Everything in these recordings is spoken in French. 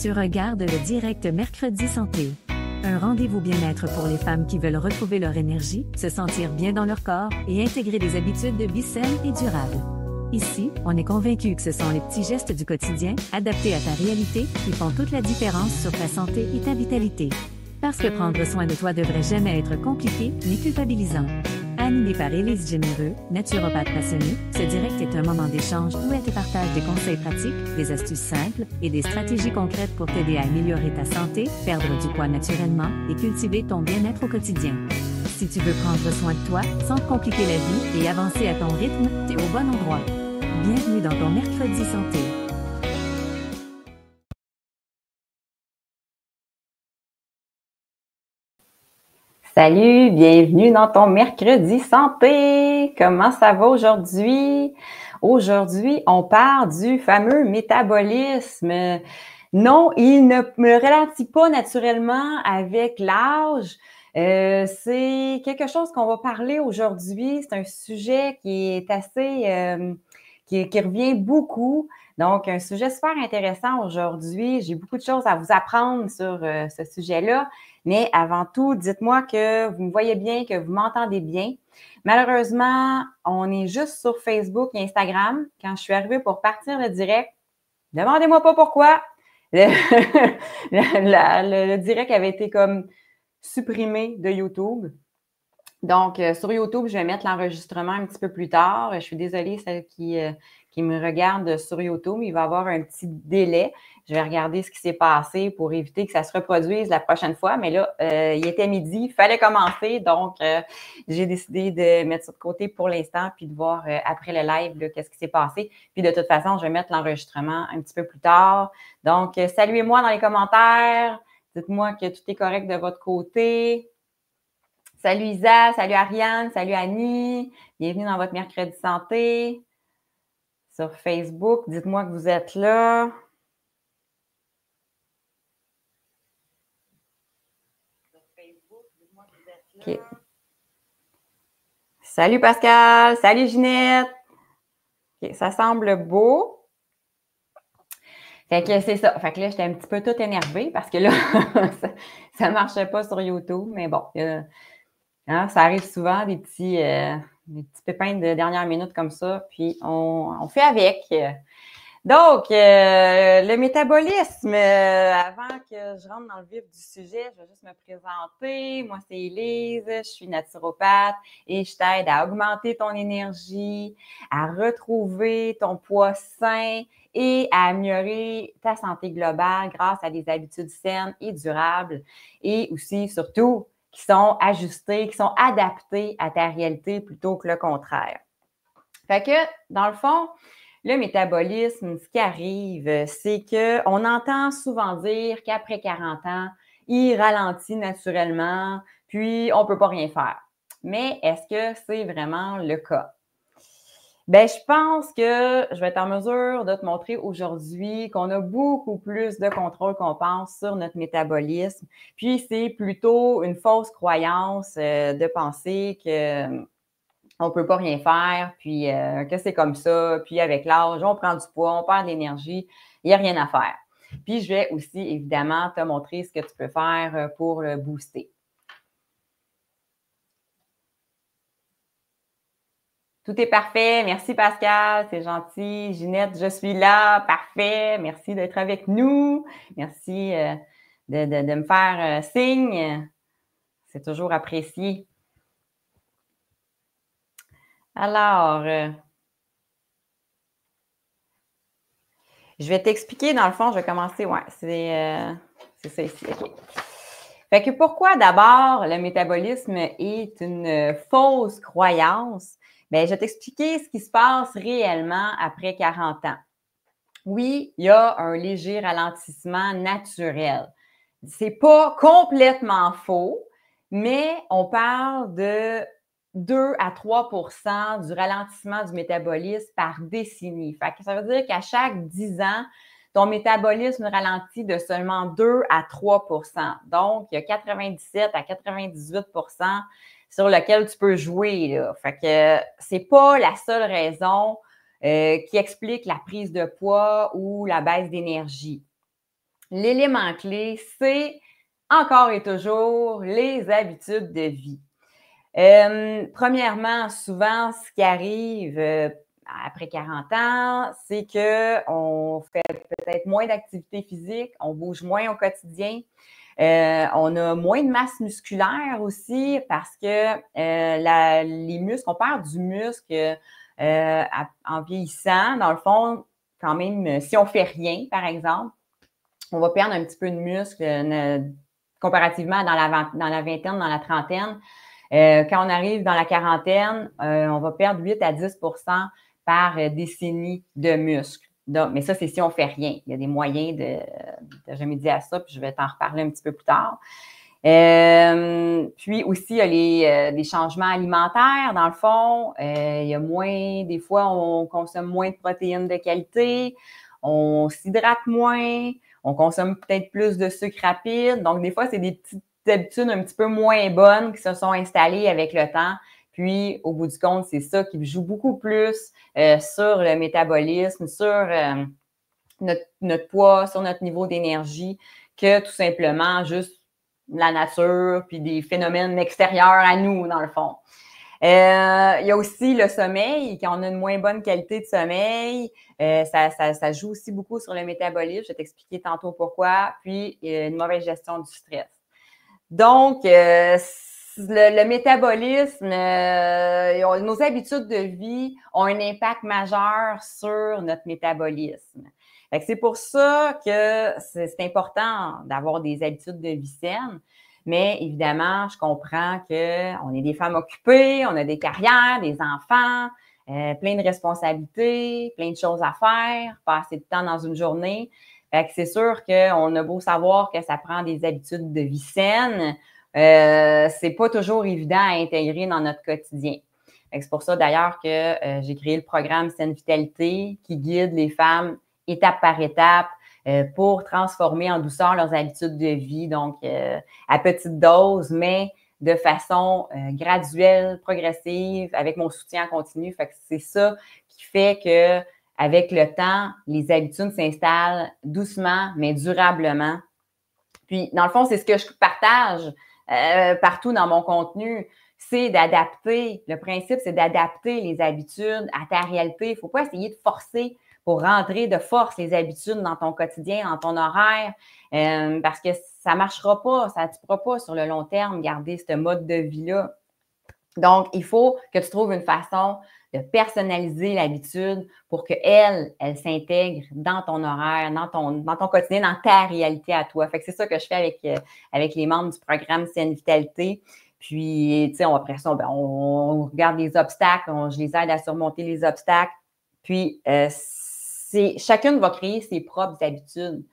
Tu regardes le direct Mercredi Santé. Un rendez-vous bien-être pour les femmes qui veulent retrouver leur énergie, se sentir bien dans leur corps et intégrer des habitudes de vie saines et durables. Ici, on est convaincu que ce sont les petits gestes du quotidien, adaptés à ta réalité, qui font toute la différence sur ta santé et ta vitalité. Parce que prendre soin de toi devrait jamais être compliqué ni culpabilisant. Animé par Élise Généreux, naturopathe passionnée, ce direct est un moment d'échange où elle te partage des conseils pratiques, des astuces simples et des stratégies concrètes pour t'aider à améliorer ta santé, perdre du poids naturellement et cultiver ton bien-être au quotidien. Si tu veux prendre soin de toi, sans te compliquer la vie et avancer à ton rythme, t'es au bon endroit. Bienvenue dans ton Mercredi Santé. Salut, bienvenue dans ton Mercredi Santé. Comment ça va aujourd'hui? Aujourd'hui, on parle du fameux métabolisme. Non, il ne me ralentit pas naturellement avec l'âge. C'est quelque chose qu'on va parler aujourd'hui. C'est un sujet qui est assez, qui revient beaucoup. Donc, un sujet super intéressant aujourd'hui. J'ai beaucoup de choses à vous apprendre sur ce sujet-là. Mais avant tout, dites-moi que vous me voyez bien, que vous m'entendez bien. Malheureusement, on est juste sur Facebook et Instagram. Quand je suis arrivée pour partir le direct, demandez-moi pas pourquoi. Le direct avait été comme supprimé de YouTube. Donc, sur YouTube, je vais mettre l'enregistrement un petit peu plus tard. Je suis désolée, celles qui me regardent sur YouTube, il va y avoir un petit délai. Je vais regarder ce qui s'est passé pour éviter que ça se reproduise la prochaine fois. Mais là, il était midi, il fallait commencer. Donc, j'ai décidé de mettre ça de côté pour l'instant puis de voir après le live qu'est-ce qui s'est passé. Puis de toute façon, je vais mettre l'enregistrement un petit peu plus tard. Donc, saluez-moi dans les commentaires. Dites-moi que tout est correct de votre côté. Salut Isa, salut Ariane, salut Annie. Bienvenue dans votre Mercredi Santé. Sur Facebook, dites-moi que vous êtes là. Sur Facebook, dites-moi que vous êtes là. Okay. Salut Pascal, salut Ginette. Okay, ça semble beau. Fait que c'est ça. Fait que là, j'étais un petit peu toute énervée parce que là, ça ne marchait pas sur YouTube. Mais bon, hein, ça arrive souvent, des petits pépins de dernière minute comme ça. Puis, on fait avec. Donc, le métabolisme, avant que je rentre dans le vif du sujet, je vais juste me présenter. Moi, c'est Élise, je suis naturopathe et je t'aide à augmenter ton énergie, à retrouver ton poids sain et à améliorer ta santé globale grâce à des habitudes saines et durables et aussi, surtout, qui sont ajustées, qui sont adaptées à ta réalité plutôt que le contraire. Fait que, dans le fond, le métabolisme, ce qui arrive, c'est qu'on entend souvent dire qu'après 40 ans, il ralentit naturellement, puis on ne peut pas rien faire. Mais est-ce que c'est vraiment le cas? Bien, je pense que je vais être en mesure de te montrer aujourd'hui qu'on a beaucoup plus de contrôle qu'on pense sur notre métabolisme. Puis, c'est plutôt une fausse croyance de penser que on ne peut pas rien faire, puis que c'est comme ça, puis avec l'âge, on prend du poids, on perd de l'énergie, il n'y a rien à faire. Puis, je vais aussi, évidemment, te montrer ce que tu peux faire pour le booster. Tout est parfait. Merci, Pascal. C'est gentil. Ginette, je suis là. Parfait. Merci d'être avec nous. Merci de me faire signe. C'est toujours apprécié. Alors, je vais t'expliquer, dans le fond, je vais commencer, ouais, c'est ça ici, OK. Fait que pourquoi d'abord le métabolisme est une fausse croyance? Bien, je vais t'expliquer ce qui se passe réellement après 40 ans. Oui, il y a un léger ralentissement naturel. C'est pas complètement faux, mais on parle de 2 à 3 du ralentissement du métabolisme par décennie. Fait que ça veut dire qu'à chaque 10 ans, ton métabolisme ralentit de seulement 2 à 3 Donc, il y a 97 à 98 sur lequel tu peux jouer, là. Fait que c'est pas la seule raison qui explique la prise de poids ou la baisse d'énergie. l'élément clé, c'est encore et toujours les habitudes de vie. Premièrement, souvent, ce qui arrive après 40 ans, c'est qu'on fait peut-être moins d'activité physique, on bouge moins au quotidien. On a moins de masse musculaire aussi parce que les muscles, on perd du muscle en vieillissant. Dans le fond, quand même, si on fait rien, par exemple, on va perdre un petit peu de muscle comparativement dans la vingtaine, dans la trentaine. Quand on arrive dans la quarantaine, on va perdre 8 à 10 par décennie de muscles. Donc, mais ça, c'est si on ne fait rien. Il y a des moyens de remédier à ça, puis je vais t'en reparler un petit peu plus tard. Puis aussi, il y a des changements alimentaires, dans le fond. Il y a moins, des fois, on consomme moins de protéines de qualité, on s'hydrate moins, on consomme peut-être plus de sucre rapide. Donc, des fois, c'est des petites habitudes un petit peu moins bonnes qui se sont installées avec le temps. Puis, au bout du compte, c'est ça qui joue beaucoup plus sur le métabolisme, sur notre poids, sur notre niveau d'énergie, que tout simplement juste la nature puis des phénomènes extérieurs à nous, dans le fond. Il y a aussi le sommeil. Quand on a une moins bonne qualité de sommeil, ça joue aussi beaucoup sur le métabolisme. Je vais t'expliquer tantôt pourquoi. Puis, une mauvaise gestion du stress. Donc, le métabolisme, nos habitudes de vie ont un impact majeur sur notre métabolisme. C'est pour ça que c'est important d'avoir des habitudes de vie saines. Mais évidemment, je comprends qu'on est des femmes occupées, on a des carrières, des enfants, plein de responsabilités, plein de choses à faire, pas assez de temps dans une journée. C'est sûr qu'on a beau savoir que ça prend des habitudes de vie saines, c'est pas toujours évident à intégrer dans notre quotidien. C'est pour ça d'ailleurs que j'ai créé le programme Saine Vitalité qui guide les femmes étape par étape pour transformer en douceur leurs habitudes de vie, donc à petite dose, mais de façon graduelle, progressive, avec mon soutien continu. Fait que c'est ça qui fait que avec le temps, les habitudes s'installent doucement, mais durablement. Puis, dans le fond, c'est ce que je partage partout dans mon contenu, c'est d'adapter. Le principe, c'est d'adapter les habitudes à ta réalité. Il ne faut pas essayer de forcer pour rentrer de force les habitudes dans ton quotidien, dans ton horaire, parce que ça ne marchera pas, ça ne pourra pas sur le long terme garder ce mode de vie-là. Donc, il faut que tu trouves une façon de personnaliser l'habitude pour qu'elle s'intègre dans ton horaire, dans ton quotidien, dans ta réalité à toi. Fait que c'est ça que je fais avec les membres du programme Saine Vitalité. Puis, tu sais, après ça, on regarde les obstacles, je les aide à surmonter les obstacles. Puis, chacune va créer ses propres habitudes.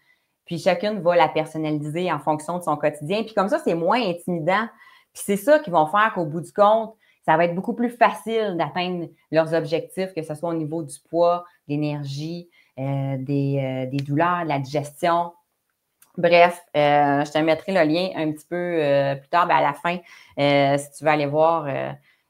Puis, chacune va la personnaliser en fonction de son quotidien. Puis, comme ça, c'est moins intimidant. Puis, c'est ça qui vont faire qu'au bout du compte, ça va être beaucoup plus facile d'atteindre leurs objectifs, que ce soit au niveau du poids, de l'énergie, des douleurs, de la digestion. Bref, je te mettrai le lien un petit peu plus tard, à la fin, si tu veux aller voir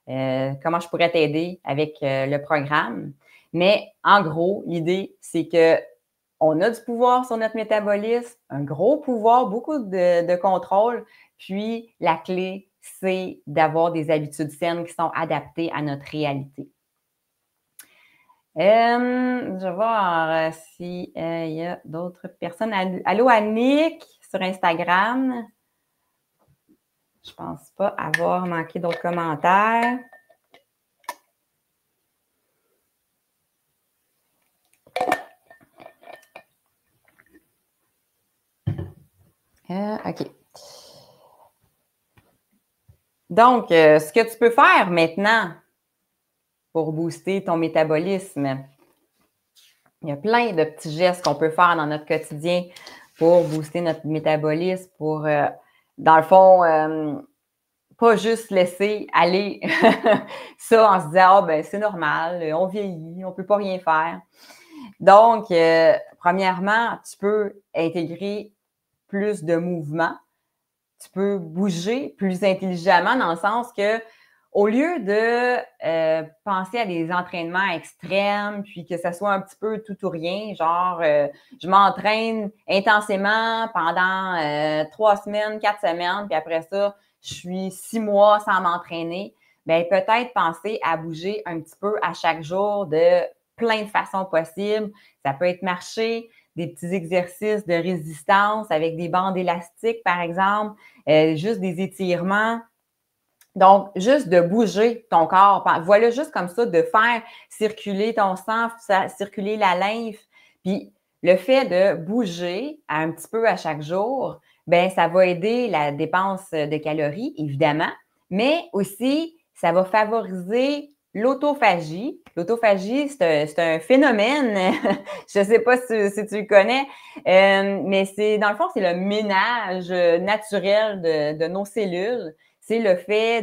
comment je pourrais t'aider avec le programme. Mais en gros, l'idée, c'est qu'on a du pouvoir sur notre métabolisme, un gros pouvoir, beaucoup de contrôle. Puis, la clé, c'est d'avoir des habitudes saines qui sont adaptées à notre réalité. Je vais voir s'il y a d'autres personnes. Allô, Annick, sur Instagram. Je ne pense pas avoir manqué d'autres commentaires. OK. Donc, ce que tu peux faire maintenant pour booster ton métabolisme, il y a plein de petits gestes qu'on peut faire dans notre quotidien pour booster notre métabolisme, pour, dans le fond, pas juste laisser aller ça en se disant « Ah, ben c'est normal, on vieillit, on ne peut pas rien faire. » Donc, premièrement, tu peux intégrer plus de mouvements. Tu peux bouger plus intelligemment dans le sens que au lieu de penser à des entraînements extrêmes, puis que ça soit un petit peu tout ou rien, genre je m'entraîne intensément pendant 3 semaines, 4 semaines, puis après ça, je suis 6 mois sans m'entraîner, bien peut-être penser à bouger un petit peu à chaque jour de plein de façons possibles. Ça peut être marcher, des petits exercices de résistance avec des bandes élastiques, par exemple, juste des étirements. Donc, juste de bouger ton corps. Voilà, juste comme ça, de faire circuler ton sang, circuler la lymphe. Puis, le fait de bouger un petit peu à chaque jour, bien, ça va aider la dépense de calories, évidemment, mais aussi, ça va favoriser l'autophagie. L'autophagie, c'est un phénomène, je ne sais pas si tu le connais, mais dans le fond, c'est le ménage naturel de nos cellules. C'est le fait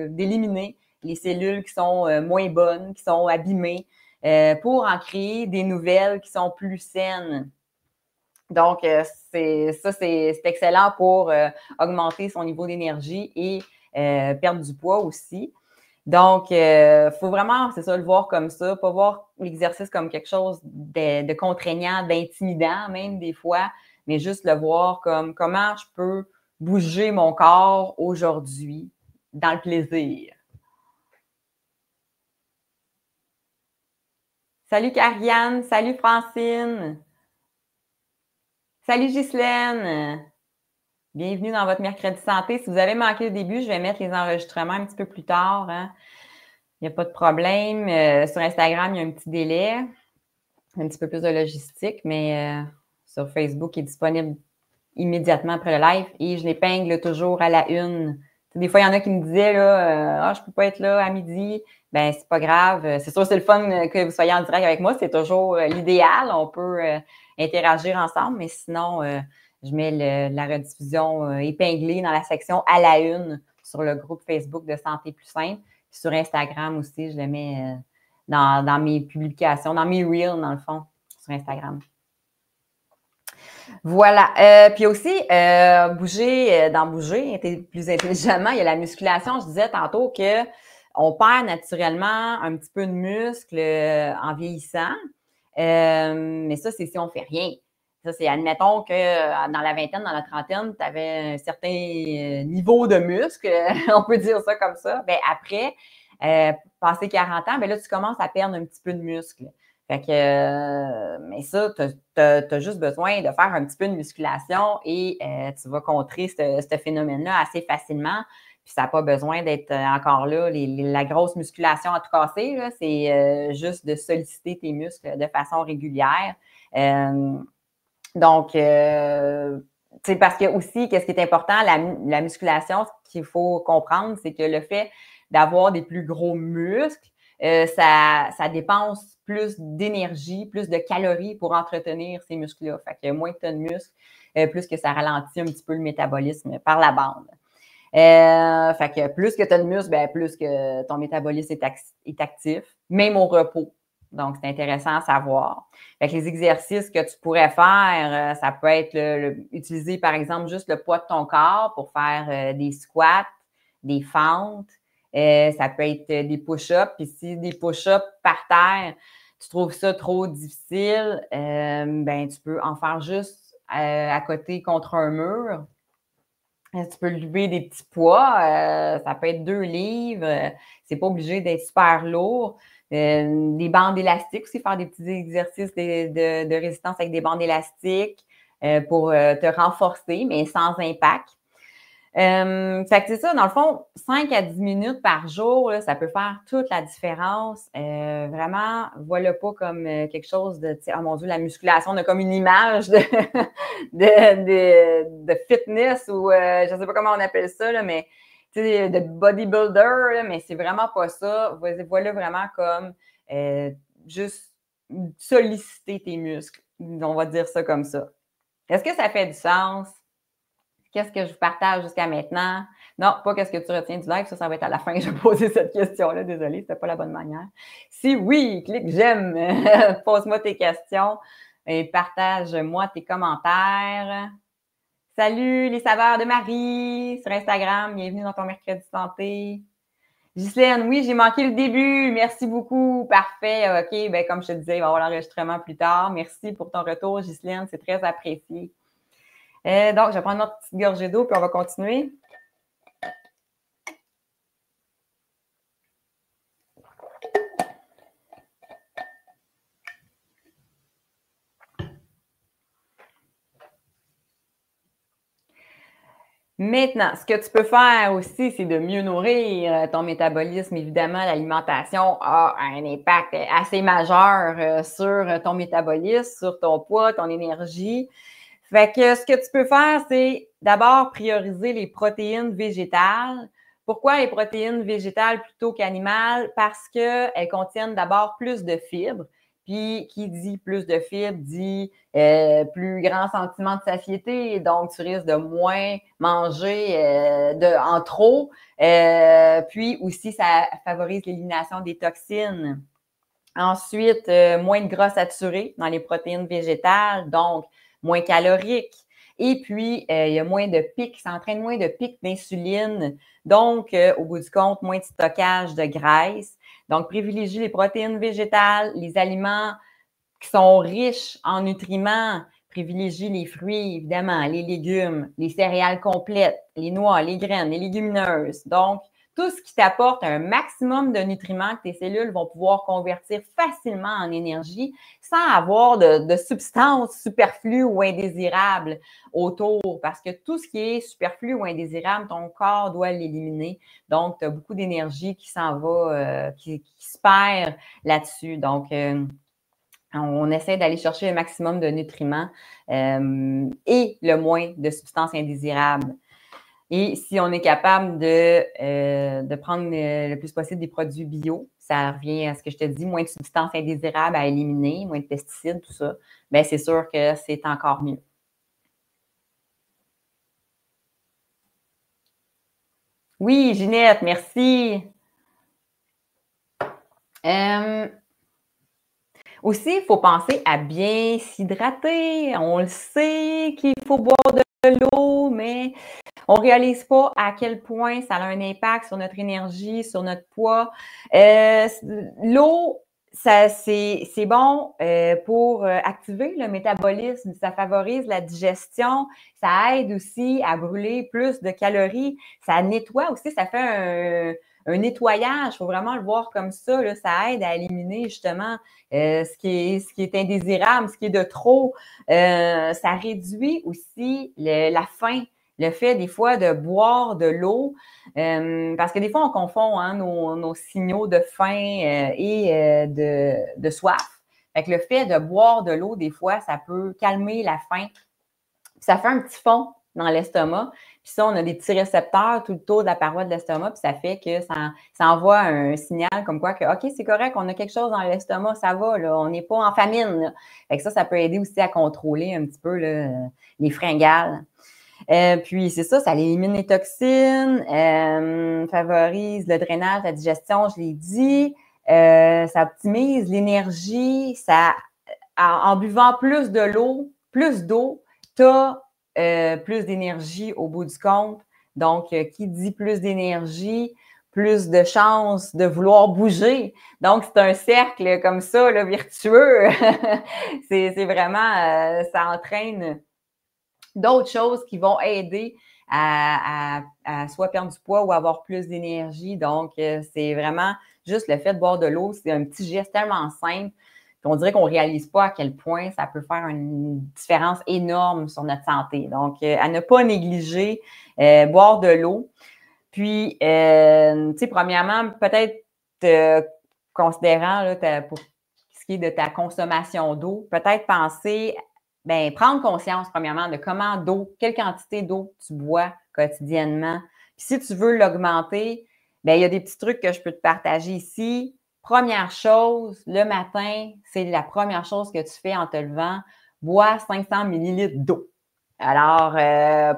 d'éliminer les cellules qui sont moins bonnes, qui sont abîmées, pour en créer des nouvelles qui sont plus saines. Donc, c'est excellent pour augmenter son niveau d'énergie et perdre du poids aussi. Donc, faut vraiment, c'est ça, le voir comme ça, pas voir l'exercice comme quelque chose de contraignant, d'intimidant même des fois, mais juste le voir comme comment je peux bouger mon corps aujourd'hui dans le plaisir. Salut Karianne, salut Francine, salut Ghislaine. Bienvenue dans votre mercredi santé. Si vous avez manqué le début, je vais mettre les enregistrements un petit peu plus tard, hein. Il n'y a pas de problème. Sur Instagram, il y a un petit délai, un petit peu plus de logistique, mais sur Facebook, il est disponible immédiatement après le live et je l'épingle toujours à la une. Des fois, il y en a qui me disaient là, je peux pas être là à midi. Ben, c'est pas grave. C'est sûr, c'est le fun que vous soyez en direct avec moi. C'est toujours l'idéal. On peut interagir ensemble, mais sinon, je mets la rediffusion épinglée dans la section à la une sur le groupe Facebook de Santé Plus Simple. Puis sur Instagram aussi, je le mets dans mes publications, dans mes reels, dans le fond, sur Instagram. Voilà. Puis aussi, bouger plus intelligemment, il y a la musculation. Je disais tantôt que on perd naturellement un petit peu de muscle en vieillissant. Mais ça, c'est si on fait rien. Ça, c'est, admettons que dans la vingtaine, dans la trentaine, tu avais un certain niveau de muscle, on peut dire ça comme ça. Bien, après, passé 40 ans, bien là, tu commences à perdre un petit peu de muscle. Fait que, mais ça, tu as juste besoin de faire un petit peu de musculation et tu vas contrer ce phénomène-là assez facilement. Puis ça n'a pas besoin d'être encore là, la grosse musculation à tout casser. C'est juste de solliciter tes muscles de façon régulière. Donc, parce que aussi, qu'est-ce qui est important, la musculation, ce qu'il faut comprendre, c'est que le fait d'avoir des plus gros muscles, ça dépense plus d'énergie, plus de calories pour entretenir ces muscles-là. Fait que moins que tu as de muscles, plus que ça ralentit un petit peu le métabolisme par la bande. Fait que plus que tu as de muscles, ben, plus que ton métabolisme est actif, même au repos. Donc, c'est intéressant à savoir. Fait que les exercices que tu pourrais faire, ça peut être utiliser, par exemple, juste le poids de ton corps pour faire des squats, des fentes. Ça peut être des push-ups. Puis si des push-ups par terre, tu trouves ça trop difficile, ben tu peux en faire juste à côté contre un mur. Tu peux lever des petits poids, ça peut être 2 livres, c'est pas obligé d'être super lourd. Des bandes élastiques aussi, faire des petits exercices de résistance avec des bandes élastiques pour te renforcer, mais sans impact. Fait que c'est ça, dans le fond, 5 à 10 minutes par jour, là, ça peut faire toute la différence. Vraiment, vois-le pas comme quelque chose de, oh mon Dieu, la musculation, on a comme une image de fitness ou je sais pas comment on appelle ça, là, mais de bodybuilder, là, mais c'est vraiment pas ça. Voilà vraiment comme juste solliciter tes muscles. On va dire ça comme ça. Est-ce que ça fait du sens? Qu'est-ce que je vous partage jusqu'à maintenant? Non, pas qu'est-ce que tu retiens du live. Ça va être à la fin que je vais poser cette question-là. Désolée, c'était pas la bonne manière. Si oui, clique j'aime. Pose-moi tes questions et partage-moi tes commentaires. Salut les saveurs de Marie sur Instagram. Bienvenue dans ton mercredi santé. Ghislaine, oui, j'ai manqué le début. Merci beaucoup. Parfait. OK. Ben, comme je te disais, il va y avoir l'enregistrement plus tard. Merci pour ton retour, Ghislaine. C'est très apprécié. Donc, je vais prendre notre petite gorgée d'eau, puis on va continuer. Maintenant, ce que tu peux faire aussi, c'est de mieux nourrir ton métabolisme. Évidemment, l'alimentation a un impact assez majeur sur ton métabolisme, sur ton poids, ton énergie. Fait que ce que tu peux faire, c'est d'abord prioriser les protéines végétales. Pourquoi les protéines végétales plutôt qu'animales? Parce qu'elles contiennent d'abord plus de fibres. Puis, qui dit plus de fibres dit plus grand sentiment de satiété. Donc, tu risques de moins manger en trop. Puis aussi, ça favorise l'élimination des toxines. Ensuite, moins de gras saturés dans les protéines végétales, donc moins caloriques. Et puis, il y a moins de pics, ça entraîne moins de pics d'insuline. Donc, au bout du compte, moins de stockage de graisse. Donc, privilégie les protéines végétales, les aliments qui sont riches en nutriments. Privilégie les fruits, évidemment, les légumes, les céréales complètes, les noix, les graines, les légumineuses. Donc, tout ce qui t'apporte un maximum de nutriments que tes cellules vont pouvoir convertir facilement en énergie sans avoir de substances superflues ou indésirables autour. Parce que tout ce qui est superflu ou indésirable, ton corps doit l'éliminer. Donc, tu as beaucoup d'énergie qui s'en va, qui se perd là-dessus. Donc, on essaie d'aller chercher le maximum de nutriments et le moins de substances indésirables. Et si on est capable de prendre le plus possible des produits bio, ça revient à ce que je te dis, moins de substances indésirables à éliminer, moins de pesticides, tout ça, bien, c'est sûr que c'est encore mieux. Oui, Ginette, merci. Aussi, il faut penser à bien s'hydrater. On le sait qu'il faut boire de l'eau, mais on ne réalise pas à quel point ça a un impact sur notre énergie, sur notre poids. L'eau, c'est bon pour activer le métabolisme, ça favorise la digestion, ça aide aussi à brûler plus de calories, ça nettoie aussi, ça fait un nettoyage, il faut vraiment le voir comme ça, là, ça aide à éliminer justement ce qui est indésirable, ce qui est de trop. Ça réduit aussi la faim. Le fait, des fois, de boire de l'eau, parce que des fois, on confond nos signaux de faim et de soif. Fait que le fait de boire de l'eau, des fois, ça peut calmer la faim. Puis ça fait un petit fond dans l'estomac. Puis ça, on a des petits récepteurs tout le tour de la paroi de l'estomac, puis ça fait que ça envoie un signal comme quoi que, OK, c'est correct, on a quelque chose dans l'estomac, ça va, là, on n'est pas en famine. Là. Fait que ça peut aider aussi à contrôler un petit peu là, les fringales. Puis, c'est ça élimine les toxines, favorise le drainage, la digestion, je l'ai dit. Ça optimise l'énergie. En buvant plus de l'eau, plus d'eau, tu as plus d'énergie au bout du compte. Donc, qui dit plus d'énergie, plus de chances de vouloir bouger. Donc, c'est un cercle comme ça, là, vertueux. c'est vraiment, ça entraîne d'autres choses qui vont aider à soit perdre du poids ou avoir plus d'énergie. Donc, c'est vraiment juste le fait de boire de l'eau, c'est un petit geste tellement simple. Puis on dirait qu'on ne réalise pas à quel point ça peut faire une différence énorme sur notre santé. Donc, à ne pas négliger, boire de l'eau. Puis, tu sais, premièrement, peut-être considérant là, pour ce qui est de ta consommation d'eau, peut-être penser prendre conscience, premièrement, de comment d'eau, quelle quantité d'eau tu bois quotidiennement. Puis si tu veux l'augmenter, il y a des petits trucs que je peux te partager ici. Première chose, le matin, c'est la première chose que tu fais en te levant, bois 500 millilitres d'eau. Alors,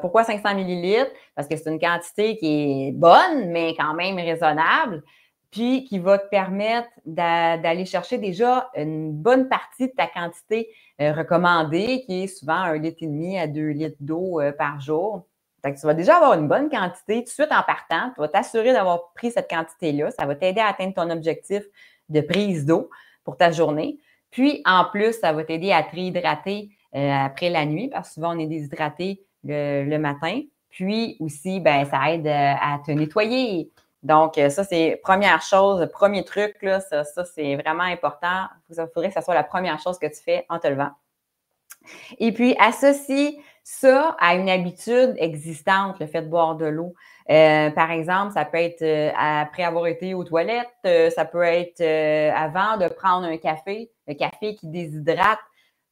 pourquoi 500 millilitres? Parce que c'est une quantité qui est bonne, mais quand même raisonnable, puis qui va te permettre d'aller chercher déjà une bonne partie de ta quantité recommandée, qui est souvent 1,5 litre à 2 litres d'eau par jour. Fait que tu vas déjà avoir une bonne quantité tout de suite en partant. Tu vas t'assurer d'avoir pris cette quantité-là. Ça va t'aider à atteindre ton objectif de prise d'eau pour ta journée. Puis, en plus, ça va t'aider à te réhydrater après la nuit parce que souvent, on est déshydraté le matin. Puis aussi, ben, ça aide à te nettoyer. Donc, ça, c'est première chose, premier truc, là, ça c'est vraiment important. Il faudrait que ça soit la première chose que tu fais en te levant. Et puis, associe ça à une habitude existante, le fait de boire de l'eau. Par exemple, ça peut être après avoir été aux toilettes, ça peut être avant de prendre un café, le café qui déshydrate.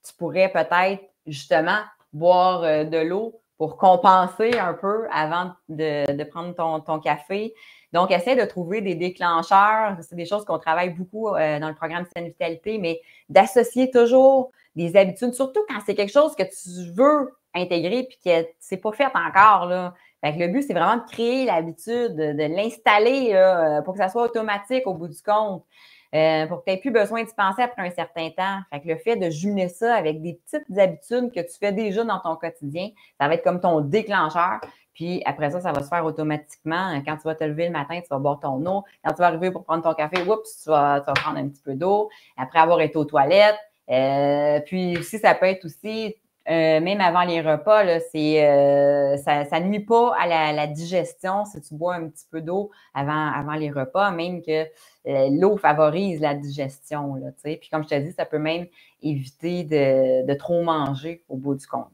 Tu pourrais peut-être justement boire de l'eau pour compenser un peu avant de prendre ton café. Donc, essaie de trouver des déclencheurs. C'est des choses qu'on travaille beaucoup dans le programme Saine Vitalité, mais d'associer toujours des habitudes, surtout quand c'est quelque chose que tu veux intégrer puis que c'est pas fait encore, là. Fait que le but, c'est vraiment de créer l'habitude, de l'installer là, pour que ça soit automatique au bout du compte, pour que tu n'aies plus besoin d'y penser après un certain temps. Fait que le fait de jumeler ça avec des petites habitudes que tu fais déjà dans ton quotidien, ça va être comme ton déclencheur. Puis après ça va se faire automatiquement. Quand tu vas te lever le matin, tu vas boire ton eau. Quand tu vas arriver pour prendre ton café, oups, tu vas prendre un petit peu d'eau. Après avoir été aux toilettes, puis aussi, ça peut être aussi, même avant les repas, là, ça nuit pas à la digestion si tu bois un petit peu d'eau avant les repas, même que l'eau favorise la digestion, là, tu sais. Puis comme je te dis, ça peut même éviter de trop manger au bout du compte.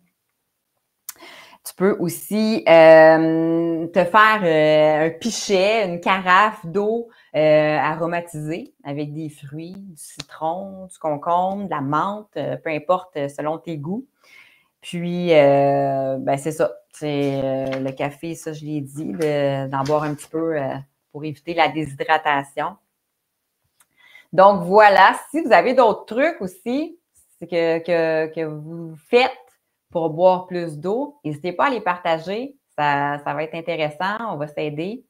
Tu peux aussi te faire un pichet, une carafe d'eau aromatisée avec des fruits, du citron, du concombre, de la menthe, peu importe selon tes goûts. Puis, ben c'est ça. C'est le café, ça, je l'ai dit, d'en boire un petit peu pour éviter la déshydratation. Donc, voilà. Si vous avez d'autres trucs aussi que vous faites pour boire plus d'eau, n'hésitez pas à les partager. Ça va être intéressant. On va s'aider.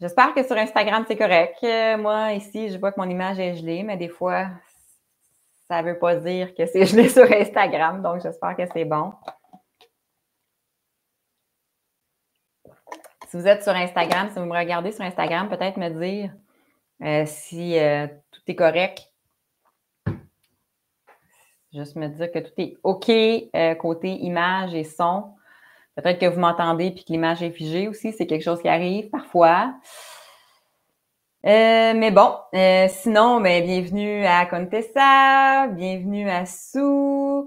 J'espère que sur Instagram, c'est correct. Moi, ici, je vois que mon image est gelée, mais des fois, ça ne veut pas dire que c'est gelé sur Instagram. Donc, j'espère que c'est bon. Si vous êtes sur Instagram, si vous me regardez sur Instagram, peut-être me dire si tout est correct. Juste me dire que tout est OK côté image et son. Peut-être que vous m'entendez et que l'image est figée aussi. C'est quelque chose qui arrive parfois. Mais bon, sinon, ben, bienvenue à Contessa, bienvenue à Sofo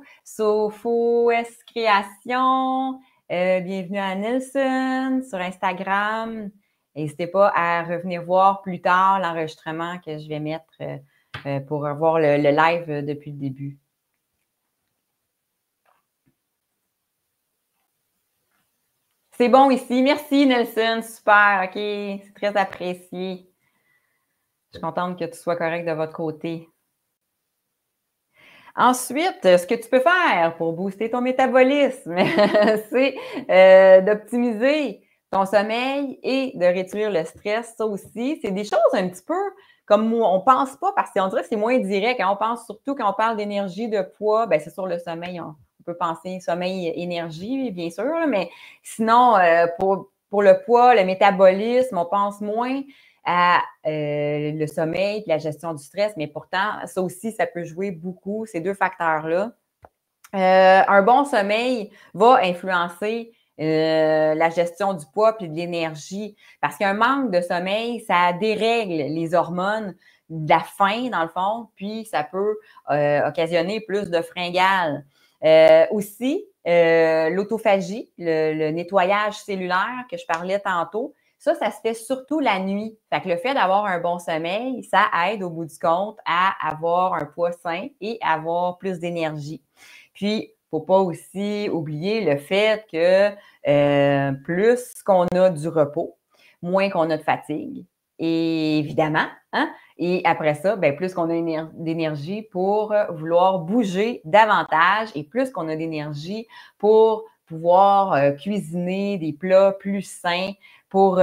S Création, bienvenue à Nelson sur Instagram. N'hésitez pas à revenir voir plus tard l'enregistrement que je vais mettre pour voir le live depuis le début. C'est bon ici. Merci, Nelson. Super. OK. C'est très apprécié. Je suis contente que tout soit correct de votre côté. Ensuite, ce que tu peux faire pour booster ton métabolisme, c'est d'optimiser ton sommeil et de réduire le stress. Ça aussi, c'est des choses un petit peu comme on ne pense pas parce qu'on dirait que c'est moins direct. On pense surtout quand on parle d'énergie, de poids, ben c'est sur le sommeil. On peut penser sommeil, énergie, bien sûr, là, mais sinon, pour le poids, le métabolisme, on pense moins à le sommeil et la gestion du stress, mais pourtant, ça aussi, ça peut jouer beaucoup, ces deux facteurs-là. Un bon sommeil va influencer la gestion du poids et de l'énergie parce qu'un manque de sommeil, ça dérègle les hormones de la faim, dans le fond, puis ça peut occasionner plus de fringales. Aussi, l'autophagie, le nettoyage cellulaire que je parlais tantôt, ça se fait surtout la nuit. Fait que le fait d'avoir un bon sommeil, ça aide au bout du compte à avoir un poids sain et avoir plus d'énergie. Puis, il ne faut pas aussi oublier le fait que plus qu'on a du repos, moins qu'on a de fatigue. Et évidemment, hein? Et après ça, ben, plus qu'on a d'énergie pour vouloir bouger davantage et plus qu'on a d'énergie pour pouvoir cuisiner des plats plus sains, pour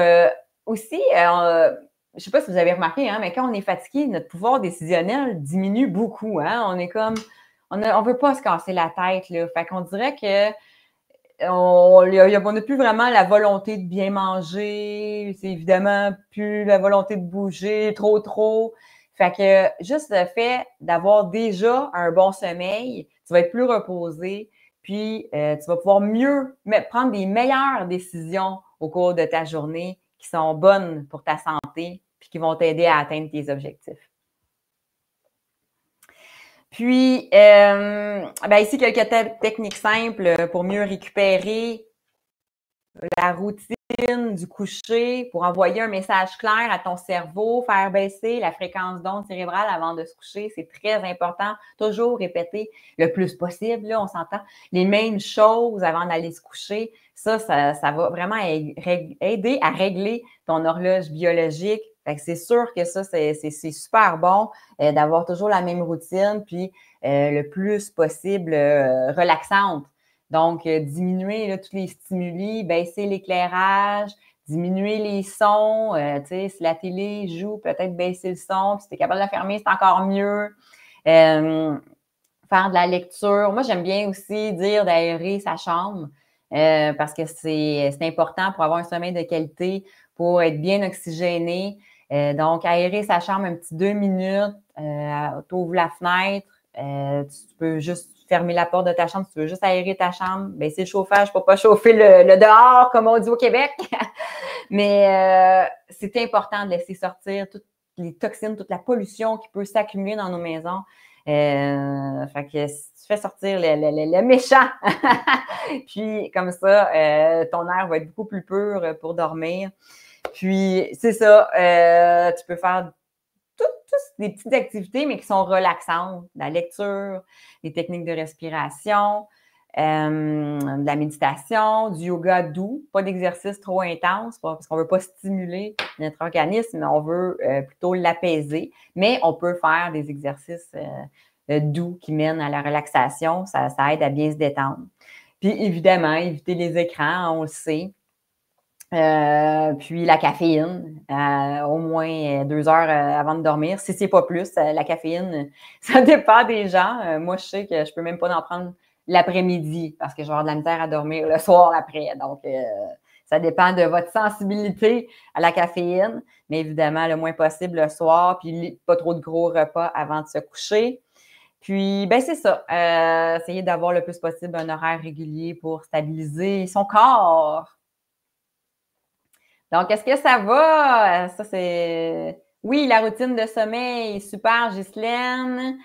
aussi, je ne sais pas si vous avez remarqué, hein, mais quand on est fatigué, notre pouvoir décisionnel diminue beaucoup. Hein? On est comme, on veut pas se casser la tête. Là. Fait qu'on dirait que on n'a plus vraiment la volonté de bien manger. C'est évidemment plus la volonté de bouger trop. Fait que juste le fait d'avoir déjà un bon sommeil, tu vas être plus reposé, puis tu vas pouvoir mieux prendre des meilleures décisions au cours de ta journée qui sont bonnes pour ta santé, puis qui vont t'aider à atteindre tes objectifs. Puis, ici, quelques techniques simples pour mieux récupérer la routine du coucher pour envoyer un message clair à ton cerveau, faire baisser la fréquence d'onde cérébrale avant de se coucher. C'est très important. Toujours répéter le plus possible, là, on s'entend, les mêmes choses avant d'aller se coucher. Ça va vraiment aider à régler ton horloge biologique. Fait que c'est sûr que ça, c'est super bon d'avoir toujours la même routine, puis le plus possible relaxante. Donc, diminuer là, tous les stimuli, baisser l'éclairage, diminuer les sons. Si la télé joue, peut-être baisser le son. Puis si tu es capable de la fermer, c'est encore mieux. Faire de la lecture. Moi, j'aime bien aussi dire d'aérer sa chambre parce que c'est important pour avoir un sommeil de qualité, pour être bien oxygéné. Donc, aérer sa chambre un petit 2 minutes, tu ouvres la fenêtre, tu peux juste fermer la porte de ta chambre, si tu veux juste aérer ta chambre, baisser le chauffage pour ne pas chauffer le dehors, comme on dit au Québec. Mais c'est important de laisser sortir toutes les toxines, toute la pollution qui peut s'accumuler dans nos maisons. Fait que si tu fais sortir le méchant, puis comme ça, ton air va être beaucoup plus pur pour dormir. Puis, c'est ça, tu peux faire toutes des petites activités, mais qui sont relaxantes. La lecture, des techniques de respiration, de la méditation, du yoga doux, pas d'exercice trop intense, parce qu'on ne veut pas stimuler notre organisme, mais on veut plutôt l'apaiser. Mais on peut faire des exercices doux qui mènent à la relaxation. Ça aide à bien se détendre. Puis, évidemment, éviter les écrans, on le sait. Puis la caféine, au moins 2 heures avant de dormir. Si c'est pas plus, la caféine, ça dépend des gens. Moi, je sais que je peux même pas en prendre l'après-midi parce que je vais avoir de la misère à dormir le soir après. Donc, ça dépend de votre sensibilité à la caféine, mais évidemment, le moins possible le soir, puis pas trop de gros repas avant de se coucher. Puis, c'est ça. Essayer d'avoir le plus possible un horaire régulier pour stabiliser son corps. Donc, est-ce que ça va? Ça, c'est... Oui, la routine de sommeil, super, Ghislaine.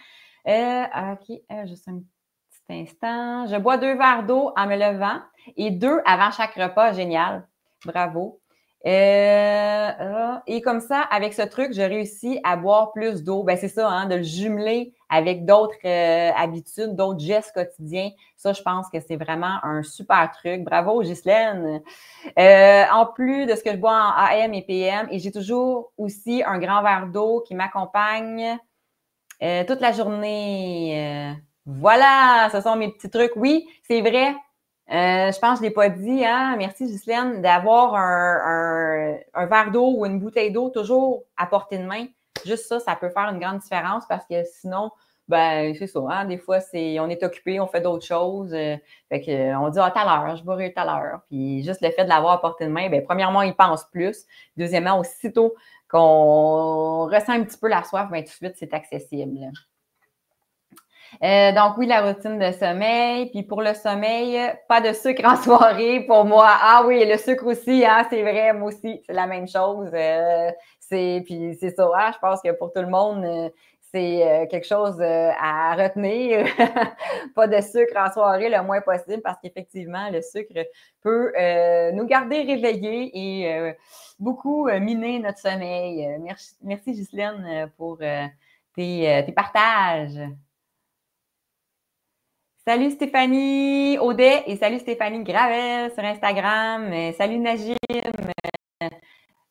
OK, juste un petit instant. Je bois 2 verres d'eau en me levant et 2 avant chaque repas. Génial. Bravo. Et comme ça, avec ce truc, je réussis à boire plus d'eau. C'est ça, hein, de le jumeler avec d'autres habitudes, d'autres gestes quotidiens. Ça, je pense que c'est vraiment un super truc. Bravo, Ghislaine. En plus de ce que je bois en AM et PM, et j'ai toujours aussi un grand verre d'eau qui m'accompagne toute la journée. Voilà, ce sont mes petits trucs. Oui, c'est vrai. Je pense que je ne l'ai pas dit, hein? Merci, Ghislaine, d'avoir un verre d'eau ou une bouteille d'eau toujours à portée de main. Juste ça, ça peut faire une grande différence parce que sinon, c'est ça, hein? Des fois, on est occupé, on fait d'autres choses. Fait que, on dit, tout à l'heure, je boirai tout à l'heure. Puis juste le fait de l'avoir à portée de main, premièrement, il pense plus. Deuxièmement, aussitôt qu'on ressent un petit peu la soif, tout de suite, c'est accessible. Donc, oui, la routine de sommeil. Puis pour le sommeil, pas de sucre en soirée pour moi. Ah oui, le sucre aussi, hein, c'est vrai, moi aussi, c'est la même chose. Puis c'est ça, hein, je pense que pour tout le monde, c'est quelque chose à retenir. Pas de sucre en soirée le moins possible parce qu'effectivement, le sucre peut nous garder réveillés et beaucoup miner notre sommeil. Merci Ghislaine, pour tes partages. Salut Stéphanie Audet et salut Stéphanie Gravel sur Instagram. Salut Najim.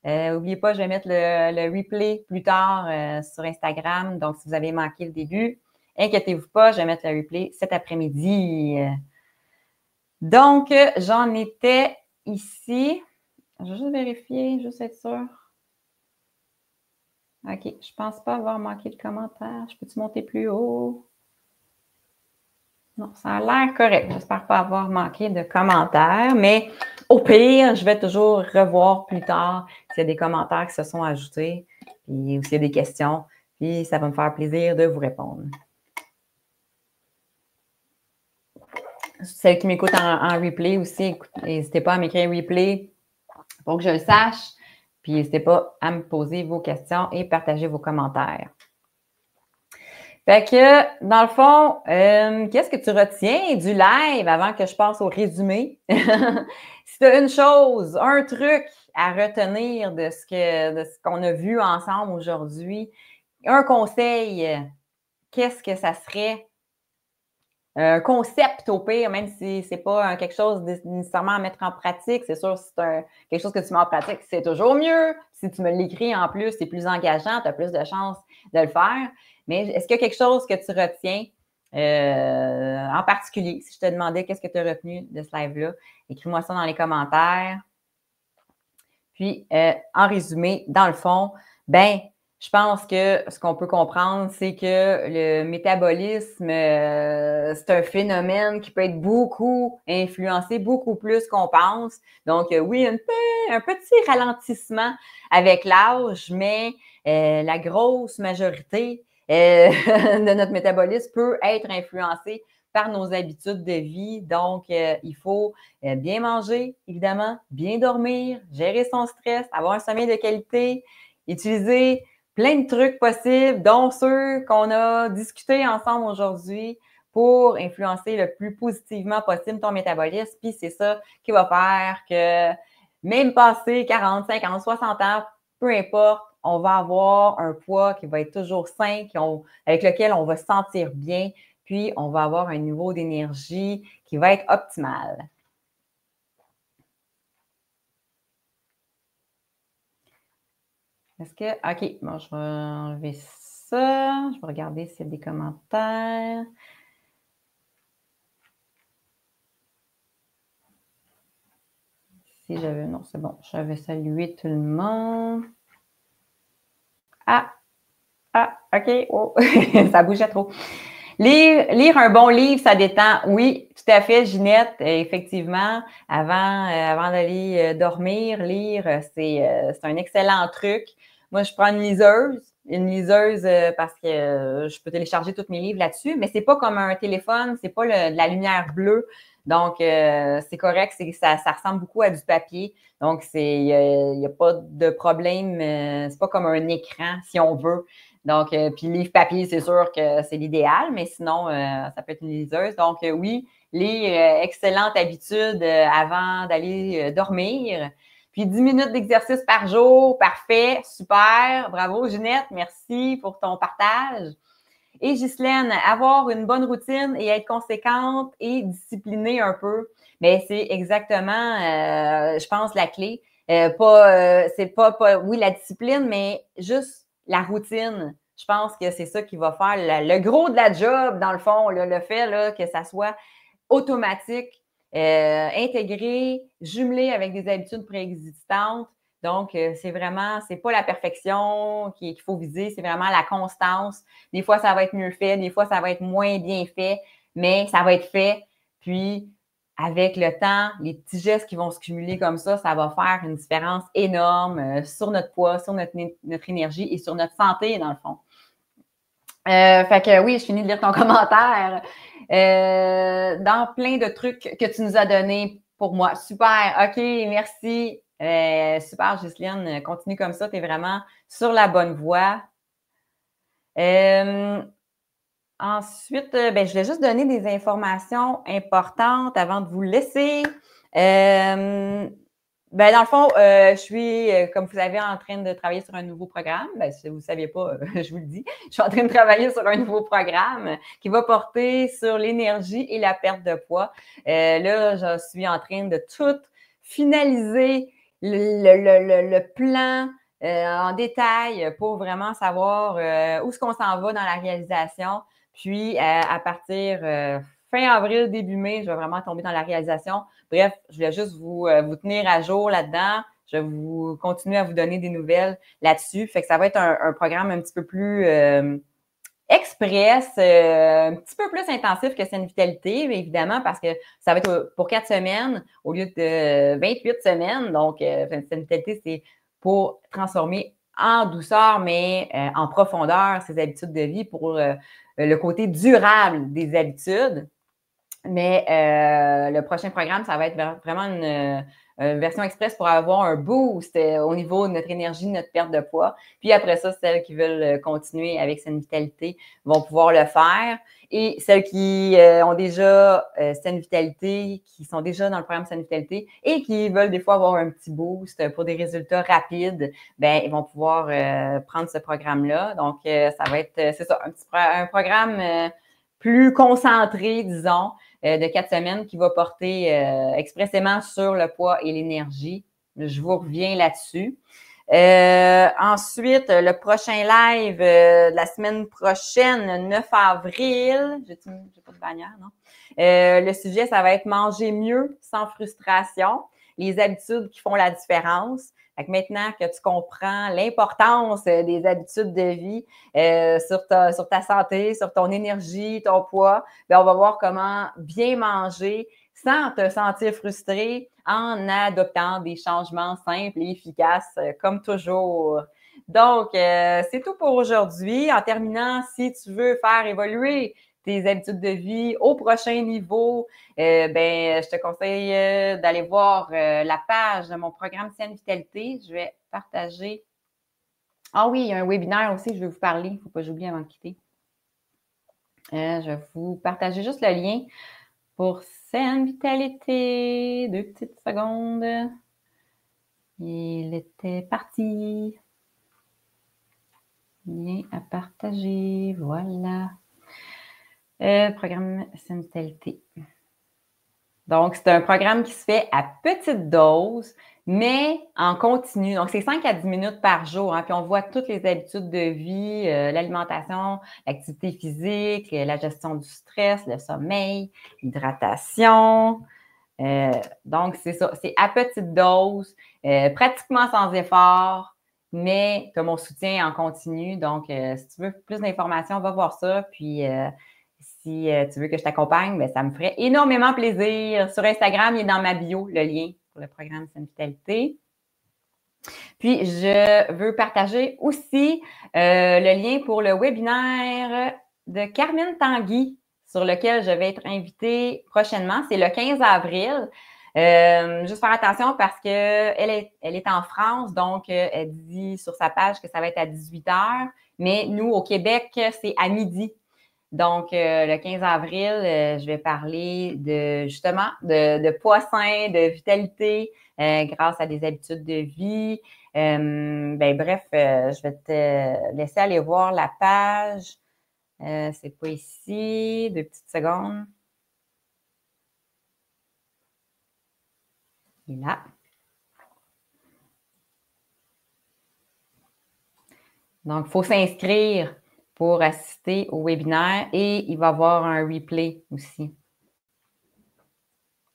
N'oubliez pas, je vais mettre le replay plus tard sur Instagram. Donc, si vous avez manqué le début, inquiétez-vous pas, je vais mettre le replay cet après-midi. Donc, j'en étais ici. Je vais juste vérifier, juste être sûre. OK, je ne pense pas avoir manqué de commentaire. Je peux-tu monter plus haut? Non. Non, ça a l'air correct. J'espère pas avoir manqué de commentaires, mais au pire, je vais toujours revoir plus tard s'il y a des commentaires qui se sont ajoutés ou s'il y a des questions, puis ça va me faire plaisir de vous répondre. Celles qui m'écoutent en replay aussi, n'hésitez pas à m'écrire replay pour que je le sache, puis n'hésitez pas à me poser vos questions et partager vos commentaires. Fait que, dans le fond, qu'est-ce que tu retiens du live avant que je passe au résumé? Si tu as une chose, un truc à retenir de ce qu'on a vu ensemble aujourd'hui, un conseil, qu'est-ce que ça serait? Un concept au pire, même si ce n'est pas quelque chose nécessairement à mettre en pratique. C'est sûr, si c'est quelque chose que tu mets en pratique, c'est toujours mieux. Si tu me l'écris en plus, c'est plus engageant, tu as plus de chances de le faire. Mais est-ce qu'il y a quelque chose que tu retiens en particulier? Si je te demandais qu'est-ce que tu as retenu de ce live-là, écris-moi ça dans les commentaires. Puis, en résumé, dans le fond, je pense que ce qu'on peut comprendre, c'est que le métabolisme, c'est un phénomène qui peut être beaucoup influencé, beaucoup plus qu'on pense. Donc, oui, un petit ralentissement avec l'âge, mais la grosse majorité de notre métabolisme peut être influencé par nos habitudes de vie. Donc, il faut bien manger, évidemment, bien dormir, gérer son stress, avoir un sommeil de qualité, utiliser plein de trucs possibles, dont ceux qu'on a discutés ensemble aujourd'hui pour influencer le plus positivement possible ton métabolisme. Puis c'est ça qui va faire que même passé 40, 50, 60 ans, peu importe, on va avoir un poids qui va être toujours sain, avec lequel on va se sentir bien, puis on va avoir un niveau d'énergie qui va être optimal. Est-ce que... OK, bon, je vais enlever ça. Je vais regarder s'il y a des commentaires. Si j'avais... Non, c'est bon. J'avais salué tout le monde. OK. Oh, ça bougeait trop. Lire un bon livre, ça détend. Oui, tout à fait, Ginette. Effectivement, avant d'aller dormir, lire, c'est un excellent truc. Moi, je prends une liseuse parce que je peux télécharger tous mes livres là-dessus, mais c'est pas comme un téléphone, c'est pas de la lumière bleue. Donc, c'est correct, ça ressemble beaucoup à du papier. Donc, il n'y a pas de problème. C'est pas comme un écran, si on veut. Donc, puis livre papier, c'est sûr que c'est l'idéal, mais sinon, ça peut être une liseuse. Donc, oui, lire, excellente habitude avant d'aller dormir. Puis 10 minutes d'exercice par jour, parfait, super. Bravo, Ginette, merci pour ton partage. Et Ghislaine, avoir une bonne routine et être conséquente et disciplinée un peu, mais c'est exactement, je pense, la clé. C'est pas, oui, la discipline, mais juste la routine. Je pense que c'est ça qui va faire le gros de la job, dans le fond, là, le fait là, que ça soit automatique, intégré, jumelé avec des habitudes préexistantes. Donc, c'est pas la perfection qu'il faut viser, c'est vraiment la constance. Des fois, ça va être mieux fait, des fois, ça va être moins bien fait, mais ça va être fait. Puis, avec le temps, les petits gestes qui vont se cumuler comme ça va faire une différence énorme sur notre poids, sur notre énergie et sur notre santé, dans le fond. Fait que oui, je finis de lire ton commentaire. Dans plein de trucs que tu nous as donnés pour moi. Super, OK, merci. Super, Ghislaine, continue comme ça, tu es vraiment sur la bonne voie. Ensuite, je voulais juste donner des informations importantes avant de vous laisser. Dans le fond, je suis, comme vous savez, en train de travailler sur un nouveau programme. Si vous ne saviez pas, je vous le dis. Je suis en train de travailler sur un nouveau programme qui va porter sur l'énergie et la perte de poids. Là, je suis en train de tout finaliser le plan en détail pour vraiment savoir où est-ce qu'on s'en va dans la réalisation. Puis, à partir fin avril, début mai, je vais vraiment tomber dans la réalisation. Bref, je voulais juste vous tenir à jour là-dedans. Je vais vous continuer à vous donner des nouvelles là-dessus. Fait que ça va être un programme un petit peu plus express, un petit peu plus intensif que Saine Vitalité, mais évidemment, parce que ça va être pour 4 semaines au lieu de 28 semaines. Donc, Saine Vitalité, c'est pour transformer en douceur, mais en profondeur ses habitudes de vie pour le côté durable des habitudes. Mais le prochain programme, ça va être vraiment une version express pour avoir un boost au niveau de notre énergie, de notre perte de poids. Puis après ça, celles qui veulent continuer avec Saine Vitalité vont pouvoir le faire. Et celles qui ont déjà Saine Vitalité, qui sont déjà dans le programme Saine Vitalité et qui veulent des fois avoir un petit boost pour des résultats rapides, ben ils vont pouvoir prendre ce programme-là. Donc, ça va être, c'est ça, un programme plus concentré, disons, de 4 semaines qui va porter expressément sur le poids et l'énergie. Je vous reviens là-dessus. Ensuite, le prochain live de la semaine prochaine, le 9 avril, j'ai pas de bannière, non? Le sujet, ça va être manger mieux sans frustration, les habitudes qui font la différence. Fait que maintenant que tu comprends l'importance des habitudes de vie sur ta santé, sur ton énergie, ton poids, bien, on va voir comment bien manger sans te sentir frustré en adoptant des changements simples et efficaces comme toujours. Donc, c'est tout pour aujourd'hui. En terminant, si tu veux faire évoluer tes habitudes de vie au prochain niveau, ben, je te conseille d'aller voir la page de mon programme Saine Vitalité. Je vais partager. Ah oui, il y a un webinaire aussi, je vais vous parler. Il ne faut pas que j'oublie avant de quitter. Je vais vous partager juste le lien pour Saine Vitalité. 2 petites secondes. Il était parti. Lien à partager. Voilà. Programme Saine Vitalité. Donc, c'est un programme qui se fait à petite dose, mais en continu. Donc, c'est 5 à 10 minutes par jour. Hein, puis, on voit toutes les habitudes de vie, l'alimentation, l'activité physique, la gestion du stress, le sommeil, l'hydratation. Donc, c'est ça. C'est à petite dose, pratiquement sans effort, mais tu as mon soutien en continu. Donc, si tu veux plus d'informations, va voir ça. Puis, si tu veux que je t'accompagne, bien, ça me ferait énormément plaisir. Sur Instagram, il est dans ma bio, le lien pour le programme Saine Vitalité. Puis, je veux partager aussi le lien pour le webinaire de Carmen Tanguy, sur lequel je vais être invitée prochainement. C'est le 15 avril. Juste faire attention parce qu'elle est en France, donc elle dit sur sa page que ça va être à 18h, mais nous, au Québec, c'est à midi. Donc, le 15 avril, je vais parler justement de poids sain, de vitalité grâce à des habitudes de vie. Bref, je vais te laisser aller voir la page. C'est pas ici. 2 petites secondes. Il est là. Donc, il faut s'inscrire pour assister au webinaire et il va y avoir un replay aussi.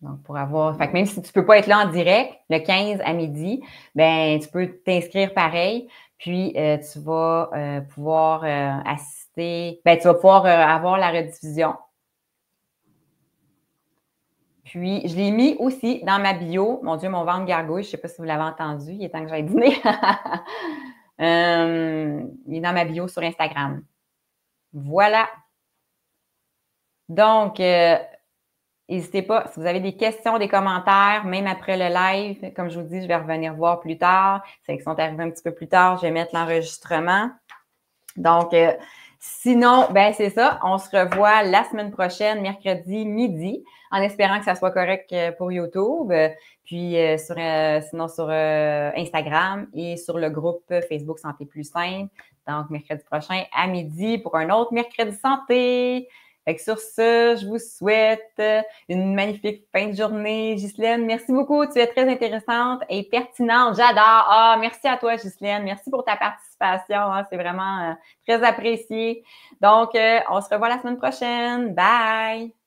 Donc, pour avoir. Fait que même si tu ne peux pas être là en direct, le 15 à midi, ben tu peux t'inscrire pareil. Puis, tu vas pouvoir assister. Ben, tu vas pouvoir avoir la rediffusion. Puis, je l'ai mis aussi dans ma bio. Mon Dieu, mon ventre gargouille. Je ne sais pas si vous l'avez entendu. Il est temps que j'aille dîner. Il est dans ma bio sur Instagram. Voilà. Donc, n'hésitez pas, si vous avez des questions, des commentaires, même après le live, comme je vous dis, je vais revenir voir plus tard. Ceux qui sont arrivés un petit peu plus tard, je vais mettre l'enregistrement. Donc, sinon, ben c'est ça. On se revoit la semaine prochaine, mercredi midi, en espérant que ça soit correct pour YouTube. Puis, sinon sur Instagram et sur le groupe Facebook Santé Plus Simple. Donc, mercredi prochain à midi pour un autre mercredi santé. Fait que sur ce, je vous souhaite une magnifique fin de journée. Ghislaine, merci beaucoup. Tu es très intéressante et pertinente. J'adore. Ah, merci à toi, Ghislaine. Merci pour ta participation. Hein. C'est vraiment très apprécié. Donc, on se revoit la semaine prochaine. Bye!